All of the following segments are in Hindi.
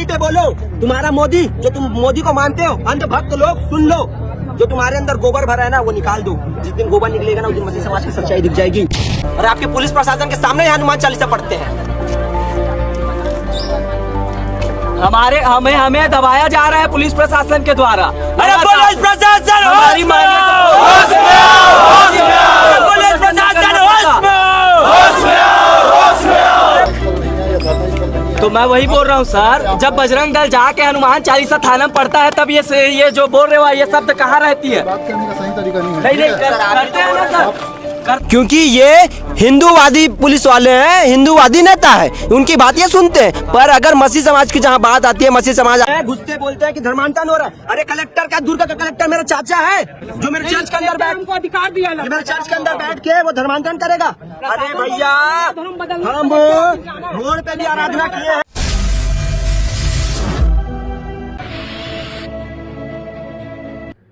ईमानदारी से बोलो। तुम्हारा मोदी, जो तुम मोदी को मानते हो, अंधभक्त लोग सुन लो, जो तुम्हारे अंदर गोबर भरा है ना वो निकाल दो। जिस दिन गोबर निकलेगा ना उस दिन मसीह समाज की सच्चाई दिख जाएगी। और आपके पुलिस प्रशासन के सामने हनुमान चालीसा पढ़ते हैं। हमें दबाया जा रहा है पुलिस प्रशासन के द्वारा। अरे पुलिस प्रशासन हमारी होश में आओ, पुलिस प्रशासन होश में तो मैं वही बोल रहा हूँ सर, जब बजरंग दल जाके हनुमान चालीसा थाना में पढ़ता है तब ये जो बोल रहे हो ये शब्द कहाँ रहती है? बात करने का सही तरीका नहीं है। नहीं करते हैं ना सर। क्योंकि ये हिंदूवादी पुलिस वाले हैं, हिंदूवादी नेता है, उनकी बात ये सुनते हैं। पर अगर मसीह समाज की जहाँ बात आती है, मसीह समाज घुसते बोलते हैं कि धर्मांतरण हो रहा है। अरे कलेक्टर का, दूर का कलेक्टर मेरा चाचा है जो मेरे चर्च के अंदर अधिकार दिया, मेरे चर्च के अंदर बैठ के वो धर्मांतरण करेगा। अरे भैया हम रोड पे भी आराधना किए हैं।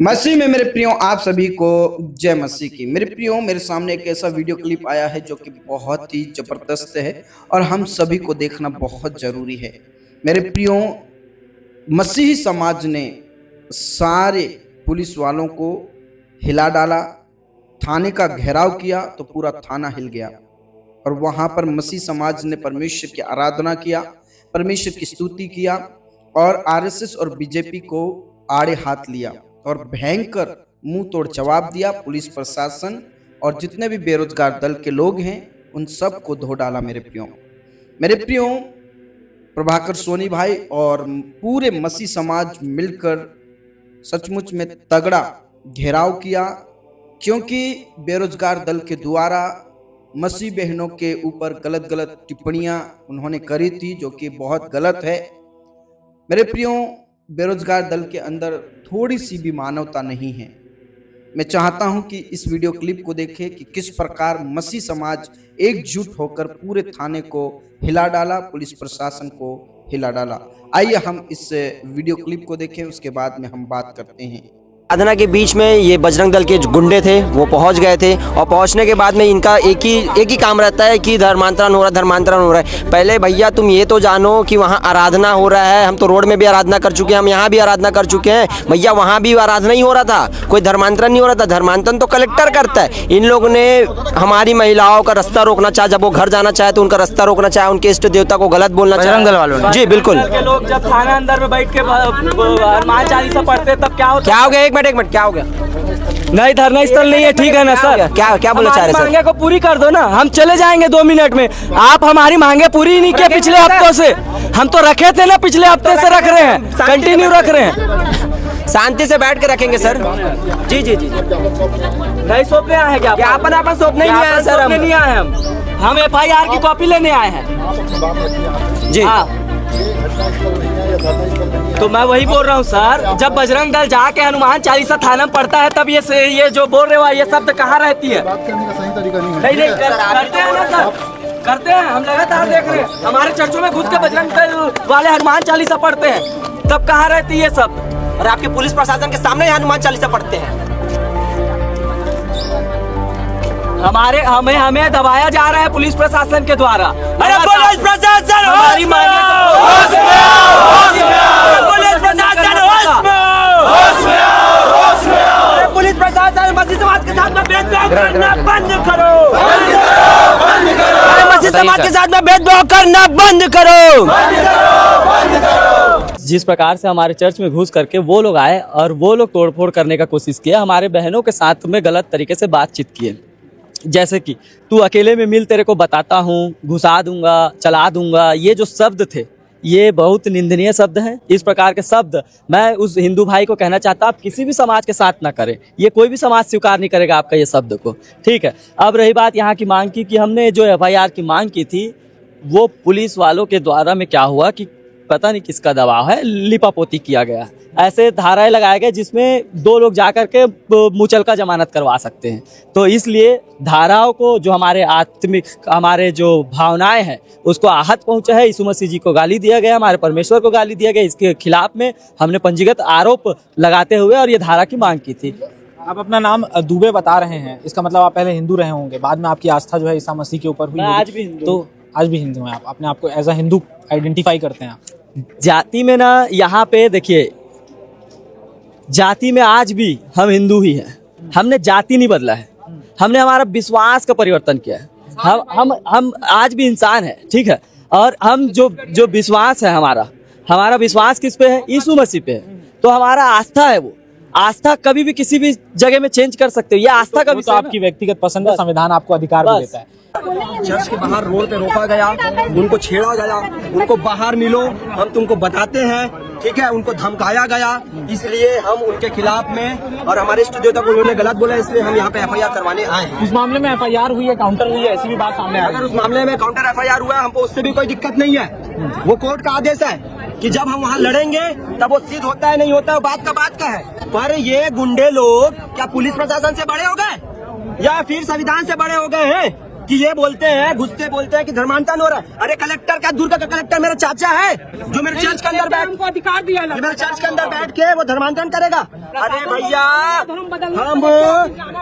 मसीह में मेरे प्रियो, आप सभी को जय मसीह की। मेरे प्रियो, मेरे सामने एक ऐसा वीडियो क्लिप आया है जो कि बहुत ही जबरदस्त है और हम सभी को देखना बहुत जरूरी है। मेरे प्रियो, मसीही समाज ने सारे पुलिस वालों को हिला डाला, थाने का घेराव किया तो पूरा थाना हिल गया और वहां पर मसीह समाज ने परमेश्वर की आराधना किया, परमेश्वर की स्तुति किया और आरएसएस और बीजेपी को आड़े हाथ लिया और भयंकर मुंह तोड़ जवाब दिया। पुलिस प्रशासन और जितने भी बेरोजगार दल के लोग हैं उन सब को धो डाला। मेरे प्रियो, प्रभाकर सोनी भाई और पूरे मसीह समाज मिलकर सचमुच में तगड़ा घेराव किया, क्योंकि बेरोजगार दल के द्वारा मसीह बहनों के ऊपर गलत टिप्पणियां उन्होंने करी थी, जो कि बहुत गलत है। मेरे प्रियो, बेरोजगार दल के अंदर थोड़ी सी भी मानवता नहीं है। मैं चाहता हूं कि इस वीडियो क्लिप को देखें कि किस प्रकार मसीह समाज एकजुट होकर पूरे थाने को हिला डाला, पुलिस प्रशासन को हिला डाला। आइए हम इस वीडियो क्लिप को देखें, उसके बाद में हम बात करते हैं। आराधना के बीच में ये बजरंग दल के गुंडे थे वो पहुंच गए थे और पहुंचने के बाद में इनका एक ही काम रहता है कि धर्मांतरण हो रहा है। पहले भैया तुम ये तो जानो कि वहाँ आराधना हो रहा है। हम तो रोड में भी आराधना कर चुके हैं, हम यहाँ भी आराधना कर चुके हैं भैया, वहाँ भी आराधना ही हो रहा था, कोई धर्मांतरण नहीं हो रहा था। धर्मांतरण तो कलेक्टर करता है। इन लोगों ने हमारी महिलाओं का रास्ता रोकना चाहा, जब वो घर जाना चाहे तो उनका रास्ता रोकना चाहे, उनके इष्ट देवता को गलत बोलना चाहे। जी बिल्कुल। लोग जब थाना अंदर में बैठ के हनुमान चालीसा पढ़ते तब क्या होता? क्या हो गया? एक मिनट, क्या हो गया? नहीं, धरना स्थल नहीं है, ठीक है ना सर? क्या बोलना चाह रहे सर? मांगे को पूरी कर दो ना, हम चले जाएंगे 2 मिनट में। आप हमारी मांगे पूरी नहीं किए पिछले हफ्तों से। हम तो रखे थे ना, पिछले हफ्ते से रख रहे हैं, कंटिन्यू रख रहे हैं। शांति से बैठ के रखेंगे सर। जी नहीं सौंपने आए हैं क्या? अपन सौंपने नहीं आए सर, हम नहीं आए। हम FIR की कॉपी लेने आए हैं जी। तो मैं वही बोल रहा हूँ सर, जब बजरंग दल जाके हनुमान चालीसा थाना में पढ़ता है तब ये जो बोल रहे हो ये शब्द कहाँ रहती है? बात करने का सही तरीका नहीं है। नहीं करते हैं ना सर, करते हैं, हम लगातार देख रहे हैं। हमारे चर्चों में घुस के बजरंग दल वाले हनुमान चालीसा पढ़ते हैं, तब कहाँ रहती है सब? और आपके पुलिस प्रशासन के सामने हनुमान चालीसा पढ़ते हैं। हमें दबाया जा रहा है पुलिस प्रशासन के द्वारा। अरे पुलिस प्रशासन हमारी होश में आओ, पुलिस प्रशासन होश में आओ। पुलिस प्रशासन मसीह समाज के साथ में भेदभाव करना बंद करो। मसीह समाज के साथ में भेदभाव करना बंद करो। जिस प्रकार से हमारे चर्च में घुस करके वो लोग आए और वो लोग तोड़फोड़ करने का कोशिश किया, हमारे बहनों के साथ में गलत तरीके से बातचीत किए, जैसे कि तू अकेले में मिल, तेरे को बताता हूँ, घुसा दूंगा, चला दूंगा। ये जो शब्द थे ये बहुत निंदनीय शब्द हैं। इस प्रकार के शब्द मैं उस हिंदू भाई को कहना चाहता, आप किसी भी समाज के साथ ना करें। ये कोई भी समाज स्वीकार नहीं करेगा आपका ये शब्द को, ठीक है? अब रही बात यहाँ की मांग की कि हमने जो FIR की मांग की थी वो पुलिस वालों के द्वारा में क्या हुआ कि पता नहीं किसका दबाव है, लिपापोती किया गया। ऐसे धाराएं लगाए गए जिसमें 2 लोग जाकर के मुचलका जमानत करवा सकते हैं। तो इसलिए धाराओं को, जो हमारे आत्मिक, हमारे जो भावनाएं हैं उसको आहत पहुंचा है। यीशु मसीह जी को गाली दिया गया, हमारे परमेश्वर को गाली दिया गया। इसके खिलाफ में हमने पंजीगत आरोप लगाते हुए और ये धारा की मांग की थी। आप अपना नाम दुबे बता रहे हैं, इसका मतलब आप पहले हिंदू रहे होंगे, बाद में आपकी आस्था जो है ईसा मसीह के ऊपर हुई। आज भी हिंदू, तो आज भी हिंदू हैं आप, अपने आप को एज अ हिंदू आइडेंटिफाई करते हैं आप? जाति में ना, यहाँ पे देखिए, जाति में आज भी हम हिंदू ही हैं। हमने जाति नहीं बदला है, हमने हमारा विश्वास का परिवर्तन किया है। हम आज भी इंसान हैं, ठीक है। और हम जो विश्वास है हमारा विश्वास किस पे है? यीशु मसीह पे है। तो हमारा आस्था है, वो आस्था कभी भी किसी भी जगह में चेंज कर सकते हो। ये आस्था का वो तो आपकी व्यक्तिगत पसंद है, संविधान आपको अधिकार भी देता है। चर्च के बाहर रोड पे रोका गया, उनको छेड़ा गया, उनको बाहर मिलो, हम तुमको बताते हैं, ठीक है। उनको धमकाया गया, इसलिए हम उनके खिलाफ में, और हमारे स्टूडियो तक उन्होंने गलत बोला, इसलिए हम यहाँ पे FIR करवाने आए हैं। इस मामले में FIR हुई है, काउंटर हुई है, ऐसी भी बात सामने आ रही है। अगर उस मामले में काउंटर FIR हुआ है, हमको उससे भी कोई दिक्कत नहीं है। वो कोर्ट का आदेश है कि जब हम वहाँ लड़ेंगे तब वो सिद्ध होता है नहीं होता है, बात का है। पर ये गुंडे लोग क्या पुलिस प्रशासन से बड़े हो गए या फिर संविधान से बड़े हो गए हैं कि ये बोलते हैं, घुसते बोलते हैं कि धर्मांतरण हो रहा है। अरे कलेक्टर का, दुर्ग का कलेक्टर मेरा चाचा है, जो मेरे चर्च के अंदर बैठ अधिकार दिया, मेरे चर्च के अंदर बैठ के वो धर्मांतरण करेगा। अरे भैया, हम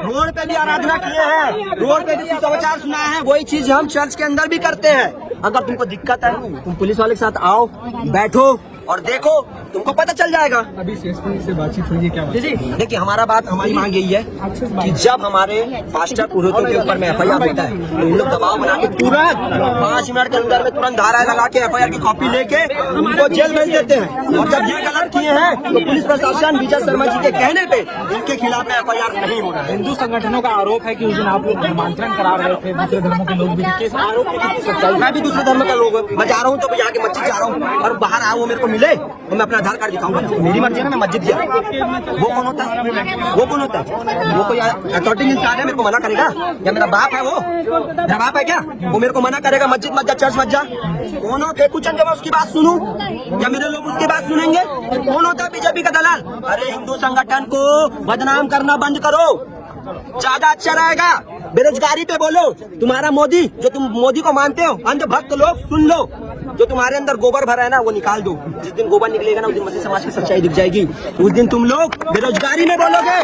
रोड पे भी आराधना किए हैं, रोड पे भी सुसमाचार सुना है, वही चीज हम चर्च के अंदर भी करते हैं। अगर तुमको दिक्कत है, तुम पुलिस वाले के साथ आओ, बैठो और देखो, तुमको पता चल जाएगा। अभी CSP से बातचीत हुई है क्या? जी देखिए, हमारी मांग यही है कि जब हमारे पास्टर पुरोहितों के ऊपर में FIR होता है तो इन लोग दबाव बना के तुरंत 5 मिनट के अंदर में तुरंत धाराएं लगा के FIR की कॉपी लेके उनको जेल भेज देते हैं। और जब ये गलत किए हैं तो पुलिस प्रशासन विजय शर्मा जी के कहने पे इनके खिलाफ में FIR नहीं हो रहा है। हिंदू संगठनों का आरोप है कि उस दिन आप लोग धर्मांतरण करा रहे थे, दूसरे धर्मों के लोग भी। किस आरोप की कितनी सच्चाई? मैं भी दूसरे धर्म का लोग हूँ, मैं जा रहा हूँ तो यहाँ की मस्जिद जा रहा हूँ, और बाहर आओ मेरे को मिले तो मैं अपना आधार कार्ड दिखाऊंगा, मेरी मर्जी है, मैं मस्जिद गया। वो कौन होता है? वो कोई अथॉरिटी इंसान है, मेरे को मना करेगा? या मेरा बाप है? वो मेरा बाप है क्या? वो मेरे को मना करेगा मस्जिद मत जा, चर्च मत जा? कौन हो फेकुचन जब मैं उसकी बात सुनूं या मेरे लोग उसकी बात सुनेंगे? कौन होता है बीजेपी का दलाल? अरे हिंदू संगठन को बदनाम करना बंद करो, ज्यादा अच्छा रहेगा। बेरोजगारी पे बोलो, तुम्हारा मोदी, जो तुम मोदी को मानते हो, अंधभक्त लोग सुन लो, जो तुम्हारे अंदर गोबर भरा है ना वो निकाल दो। जिस दिन गोबर निकलेगा ना उस दिन मसीह समाज की सच्चाई दिख जाएगी। उस दिन तुम लोग बेरोजगारी में बोलोगे,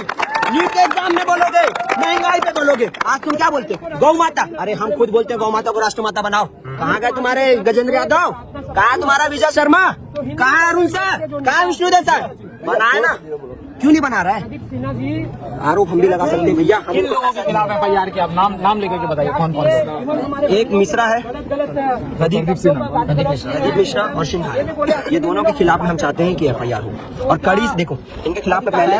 नीट के एग्जाम में बोलोगे, महंगाई पे बोलोगे। आज तुम क्या बोलते हो? गौ माता। अरे हम खुद बोलते हैं गौ माता को राष्ट्रमाता बनाओ। कहाँ गए तुम्हारे गजेंद्र यादव? कहाँ तुम्हारा विजय शर्मा? कहाँ अरुण सर? कहाँ विष्णु देसाई? बनाए ना, क्यों नहीं बना रहा है? आरोप हम भी लगा सकते हैं भैया। किन लोगों के खिलाफ FIR किया? आप नाम लेकर के बताइए, कौन कौन से? एक मिश्रा है, प्रदीप मिश्रा और सिन्हा है। ये दोनों के खिलाफ हम चाहते हैं कि FIR हो। और कड़ी देखो, इनके खिलाफ पहले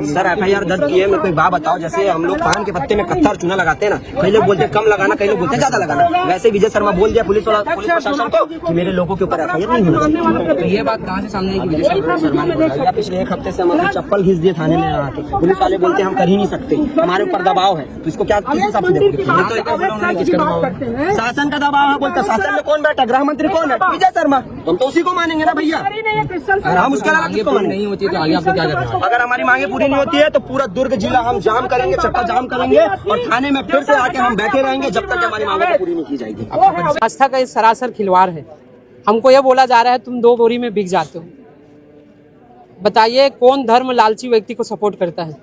सर FIR दर्ज किए। मेरे को एक बात बताओ, जैसे हम लोग पान के पत्ते में कत्था और चूना लगाते हैं ना, कई लोग बोलते हैं कम लगाना, कई लोग बोलते हैं ज्यादा लगाना। वैसे विजय शर्मा बोल दिया पुलिस प्रशासन को कि मेरे लोगों के ऊपर FIR नहीं होना चाहिए। तो ये बात कहाँ से सामने आई कि विजय शर्मा ने बोला? पिछले 1 हफ्ते से हम चप्पल घिस दिए थाने में आके, पुलिस वाले बोलते हैं हम कर ही नहीं सकते, हमारे ऊपर दबाव है। तो इसको क्या किस हिसाब से देखोगे? शासन का दबाव है, बोलता शासन में कौन बैठा? गृह मंत्री कौन है? विजय शर्मा। हम तो उसी को मानेंगे ना भैया, हम उसके अलावा किसको मानेंगे? नहीं होती तो आगे आपको क्या करना है? अगर हमारी मांगे पूरी नहीं होती है तो पूरा दुर्ग जिला हम जाम करेंगे, चक्का जाम करेंगे और थाने में फिर से आके हम बैठे रहेंगे जब तक हमारी मांगे पूरी नहीं की जाएगी। आस्था का इस सरासर खिलवाड़ है। हमको ये बोला जा रहा है तुम 2 बोरी में बिक जाते हो। बताइए कौन धर्म लालची व्यक्ति को सपोर्ट करता है?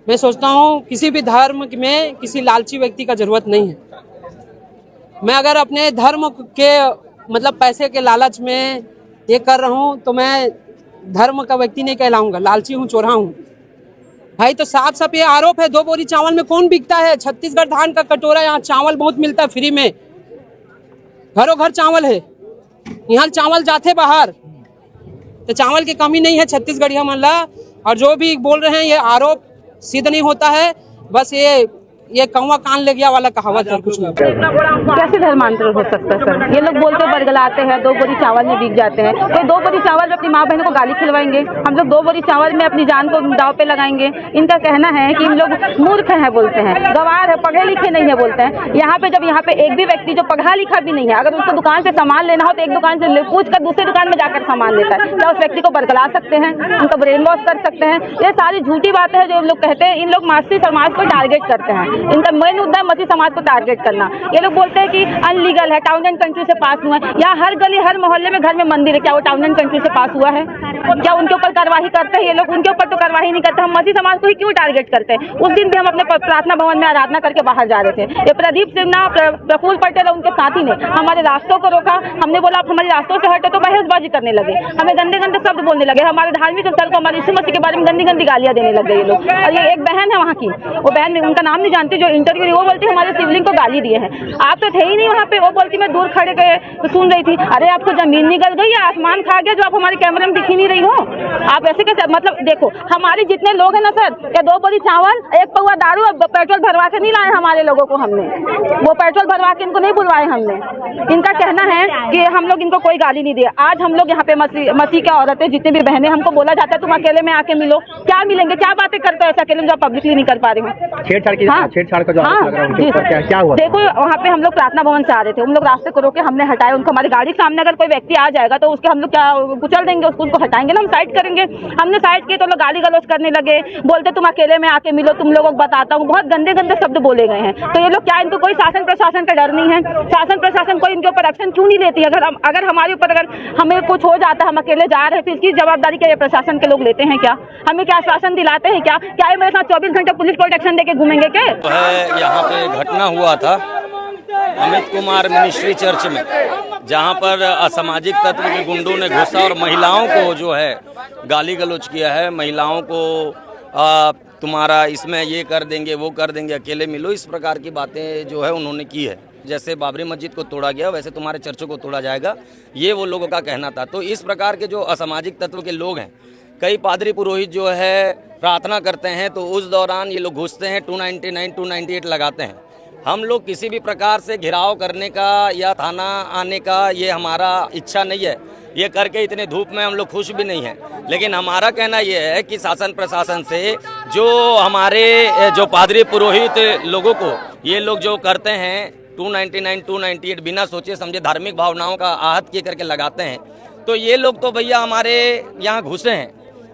मैं सोचता हूँ किसी भी धर्म में किसी लालची व्यक्ति का जरूरत नहीं है। मैं अगर अपने धर्म के मतलब पैसे के लालच में ये कर रहा हूँ तो मैं धर्म का व्यक्ति नहीं कहलाऊंगा, लालची हूँ, चोरा हूँ भाई। तो साफ साफ ये आरोप है। 2 बोरी चावल में कौन बिकता है? छत्तीसगढ़ धान का कटोरा, यहाँ चावल बहुत मिलता है फ्री में, घरों घर चावल है। यहाँ चावल जाते बाहर, तो चावल की कमी नहीं है छत्तीसगढ़िया मल्ला। और जो भी बोल रहे हैं ये आरोप सिद्ध नहीं होता है, बस ये कौवा कान ले गया वाला कहावत है, कुछ नहीं। कैसे धर्मांतरण हो सकता है सर? ये लोग बोलते बरगलाते हैं 2 बोरी चावल में बिक जाते हैं। तो 2 बोरी चावल में अपनी माँ बहनों को गाली खिलवाएंगे, हम लोग 2 बोरी चावल में अपनी जान को दाव पे लगाएंगे। इनका कहना है कि इन लोग मूर्ख हैं बोलते हैं, गवार है, पढ़े लिखे नहीं है बोलते हैं। यहाँ पे एक भी व्यक्ति जो पढ़ा लिखा भी नहीं है, अगर उसको दुकान से सामान लेना हो तो एक दुकान से पूछ कर दूसरी दुकान में जाकर सामान लेता है। क्या उस व्यक्ति को बरगला सकते हैं? उनको ब्रेन वॉश कर सकते हैं? ये सारी झूठी बातें हैं जो लोग कहते हैं। इन लोग मास्टरी समाज को टारगेट करते हैं। इनका मेन मुद्दा है मसीह समाज को टारगेट करना। ये लोग बोलते हैं कि अनलीगल है, टाउन एंड कंट्री से पास हुआ है। यहाँ हर गली हर मोहल्ले में घर में मंदिर है, क्या वो टाउन एंड कंट्री से पास हुआ है? क्या उनके ऊपर कार्रवाई करते हैं ये लोग? उनके ऊपर तो कार्रवाई नहीं करते। हम मसीह समाज को ही क्यों टारगेट करते हैं? उस दिन भी हम अपने प्रार्थना भवन में आराधना करके बाहर जा रहे थे। ये प्रदीप सिन्हा, प्रफुल्ल पटेल उनके साथी ने हमारे रास्तों को रोका। हमने बोला आप हमारे रास्तों से हटे, तो बहसबाजी करने लगे, हमें गंदे गंदे शब्द बोलने लगे, हमारे धार्मिक स्थल को, हमारे यीशु मसीह के बारे में गंदी गंदी गालियां देने लग गए ये लोग। और ये एक बहन है वहाँ की, वो बहन उनका नाम नहीं जानती, जो इंटरव्यू वो बोलती हमारे शिवलिंग को गाली दिए हैं। आप तो थे ही नहीं वहाँ पे। वो बोलती मैं दूर खड़े गए तो सुन रही थी। अरे आपको जमीन निकल गई या आसमान खा गया जो आप हमारे कैमरे में दिख ही नहीं रही हो? आप ऐसे कैसे? मतलब देखो हमारे जितने लोग हैं ना सर, या 2 बोरी चावल, 1 पौवा दारू, पेट्रोल भरवा के नहीं लाए हमारे लोगों को। हमने वो पेट्रोल भरवा के इनको नहीं बुलवाए हमने। इनका कहना है कि हम लोग इनको कोई गाली नहीं दिए। आज हम लोग यहाँ पे मसीह के औरतें जितने भी बहनें, हमको बोला जाता है तुम अकेले में आके मिलो। क्या मिलेंगे? क्या बातें करते हो ऐसा अकेले में जो पब्लिकली नहीं कर पा रहे हो? छेड़छाड़ का जो आरोप लग रहा है उनके ऊपर, क्या हुआ? देखो वहाँ पे हम लोग प्रार्थना भवन से आ रहे थे, हम लोग रास्ते को रोके, हमने हटाए उनको। हमारी गाड़ी के सामने अगर कोई व्यक्ति आ जाएगा तो उसके हम लोग क्या कुचल देंगे उसको हटाएंगे ना, हम साइड करेंगे। हमने साइड किए तो लोग गाली गलौज करने लगे, बोलते तुम अकेले में आके मिलो, तुम लोगों को बताता हूँ। बहुत गंदे गंदे शब्द बोले गए हैं। तो ये लोग क्या, इनको कोई शासन प्रशासन का डर नहीं है? शासन प्रशासन कोई इनके ऊपर एक्शन क्यों नहीं लेती? अगर हमारे ऊपर अगर हमें कुछ हो जाता है, हम अकेले जा रहे हैं, तो इसकी जवाबदारी क्या ये प्रशासन के लोग लेते हैं क्या? हमें क्या आश्वासन दिलाते हैं क्या? क्या ये मेरे साथ 24 घंटे पुलिस प्रोटेक्शन देके घूमेंगे क्या? यहाँ पे घटना हुआ था अमित कुमार मिनिस्ट्री चर्च में, जहाँ पर असामाजिक तत्व के गुंडों ने घुसा और महिलाओं को जो है गाली गलौज किया है। महिलाओं को तुम्हारा इसमें ये कर देंगे, वो कर देंगे, अकेले मिलो, इस प्रकार की बातें जो है उन्होंने की है। जैसे बाबरी मस्जिद को तोड़ा गया वैसे तुम्हारे चर्चों को तोड़ा जाएगा, ये वो लोगों का कहना था। तो इस प्रकार के जो असामाजिक तत्व के लोग हैं, कई पादरी पुरोहित जो है प्रार्थना करते हैं तो उस दौरान ये लोग घुसते हैं, 299 298 लगाते हैं। हम लोग किसी भी प्रकार से घिराव करने का या थाना आने का ये हमारा इच्छा नहीं है। ये करके इतने धूप में हम लोग खुश भी नहीं हैं, लेकिन हमारा कहना ये है कि शासन प्रशासन से जो हमारे जो पादरी पुरोहित लोगों को ये लोग जो करते हैं 299 298 बिना सोचे समझे धार्मिक भावनाओं का आहत किए करके लगाते हैं, तो ये लोग तो भैया हमारे यहाँ घुसे हैं,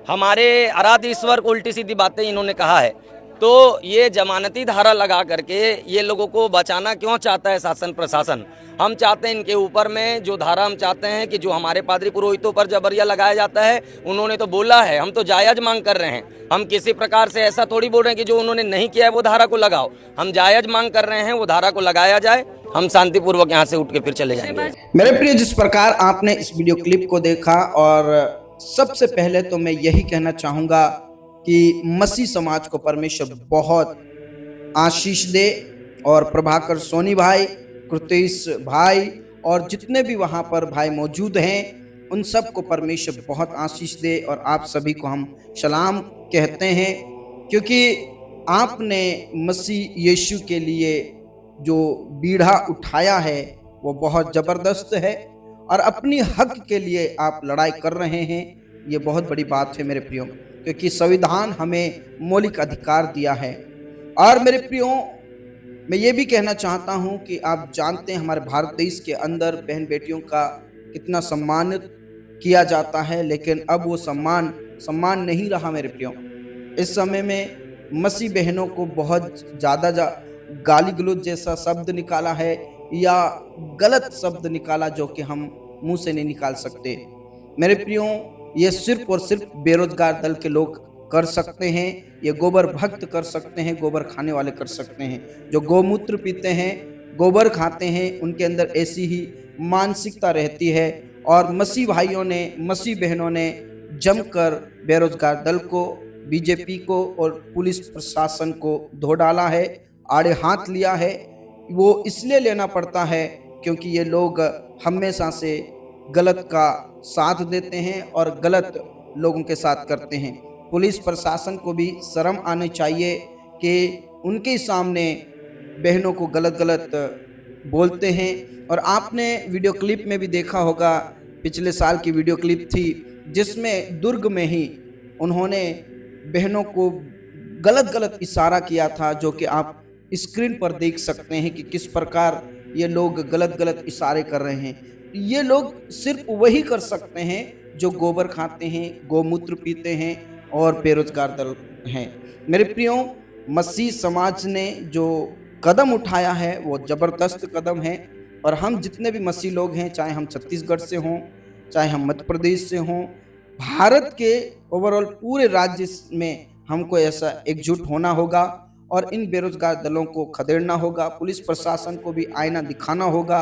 हमारे आराध्य ईश्वर को उल्टी सीधी बातें इन्होंने कहा है। तो ये जमानती धारा लगा करके ये लोगों को बचाना क्यों चाहता है शासन प्रशासन? हम चाहते हैं इनके ऊपर में जो धारा हम चाहते हैं कि जो हमारे पादरी पुरोहितों पर जबरिया लगाया जाता है, उन्होंने तो बोला है, हम तो जायज़ मांग कर रहे हैं। हम किसी प्रकार से ऐसा थोड़ी बोल रहे हैं कि जो उन्होंने नहीं किया है वो धारा को लगाओ। हम जायज़ मांग कर रहे हैं, वो धारा को लगाया जाए, हम शांतिपूर्वक यहाँ से उठ के फिर चले जाएंगे। मेरे प्रिय, जिस प्रकार आपने इस वीडियो क्लिप को देखा, और सबसे पहले तो मैं यही कहना चाहूँगा कि मसीह समाज को परमेश्वर बहुत आशीष दे, और प्रभाकर सोनी भाई, कृतेश भाई और जितने भी वहाँ पर भाई मौजूद हैं, उन सब को परमेश्वर बहुत आशीष दे। और आप सभी को हम सलाम कहते हैं, क्योंकि आपने मसीह यीशु के लिए जो बीड़ा उठाया है वो बहुत ज़बरदस्त है, और अपनी हक के लिए आप लड़ाई कर रहे हैं। ये बहुत बड़ी बात है मेरे प्रियो, क्योंकि संविधान हमें मौलिक अधिकार दिया है। और मेरे प्रियो, मैं ये भी कहना चाहता हूँ कि आप जानते हैं हमारे भारत देश के अंदर बहन बेटियों का कितना सम्मानित किया जाता है, लेकिन अब वो सम्मान नहीं रहा मेरे प्रियो। इस समय में मसीह बहनों को बहुत ज़्यादा गाली गलौज जैसा शब्द निकाला है, या गलत शब्द निकाला जो कि हम मुंह से नहीं निकाल सकते। मेरे प्रियो, ये सिर्फ और सिर्फ बेरोजगार दल के लोग कर सकते हैं, ये गोबर भक्त कर सकते हैं, गोबर खाने वाले कर सकते हैं। जो गोमूत्र पीते हैं, गोबर खाते हैं, उनके अंदर ऐसी ही मानसिकता रहती है। और मसीह भाइयों ने, मसीह बहनों ने जमकर बेरोजगार दल को, बीजेपी को और पुलिस प्रशासन को धो डाला है, आड़े हाथ लिया है। वो इसलिए लेना पड़ता है क्योंकि ये लोग हमेशा से गलत का साथ देते हैं और गलत लोगों के साथ करते हैं। पुलिस प्रशासन को भी शर्म आनी चाहिए कि उनके सामने बहनों को गलत बोलते हैं। और आपने वीडियो क्लिप में भी देखा होगा, पिछले साल की वीडियो क्लिप थी जिसमें दुर्ग में ही उन्होंने बहनों को गलत इशारा किया था, जो कि आप स्क्रीन पर देख सकते हैं कि किस प्रकार ये लोग गलत इशारे कर रहे हैं। ये लोग सिर्फ वही कर सकते हैं जो गोबर खाते हैं, गोमूत्र पीते हैं और बेरोजगार दल हैं। मेरे प्रियो, मसीह समाज ने जो कदम उठाया है वो ज़बरदस्त कदम है। और हम जितने भी मसीह लोग हैं, चाहे हम छत्तीसगढ़ से हों, चाहे हम मध्य प्रदेश से हों, भारत के ओवरऑल पूरे राज्य में हमको ऐसा एकजुट होना होगा और इन बेरोजगार दलों को खदेड़ना होगा। पुलिस प्रशासन को भी आईना दिखाना होगा,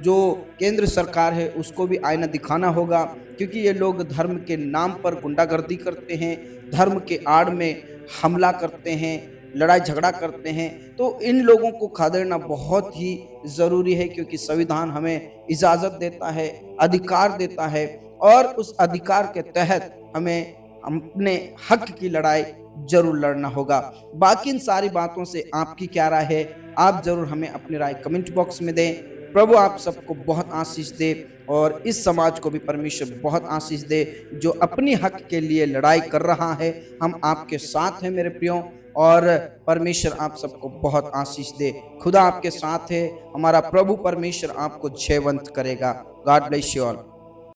जो केंद्र सरकार है उसको भी आईना दिखाना होगा, क्योंकि ये लोग धर्म के नाम पर गुंडागर्दी करते हैं, धर्म के आड़ में हमला करते हैं, लड़ाई झगड़ा करते हैं। तो इन लोगों को खदेड़ना बहुत ही ज़रूरी है, क्योंकि संविधान हमें इजाज़त देता है, अधिकार देता है और उस अधिकार के तहत हमें अपने हक की लड़ाई जरूर लड़ना होगा। बाकी इन सारी बातों से आपकी क्या राय है, आप जरूर हमें अपनी राय कमेंट बॉक्स में दें। प्रभु आप सबको बहुत आशीष दे और इस समाज को भी परमेश्वर बहुत आशीष दे जो अपनी हक के लिए लड़ाई कर रहा है। हम आपके साथ हैं मेरे प्रियो, और परमेश्वर आप सबको बहुत आशीष दे। खुदा आपके साथ है, हमारा प्रभु परमेश्वर आपको जयवंत करेगा। God bless you all.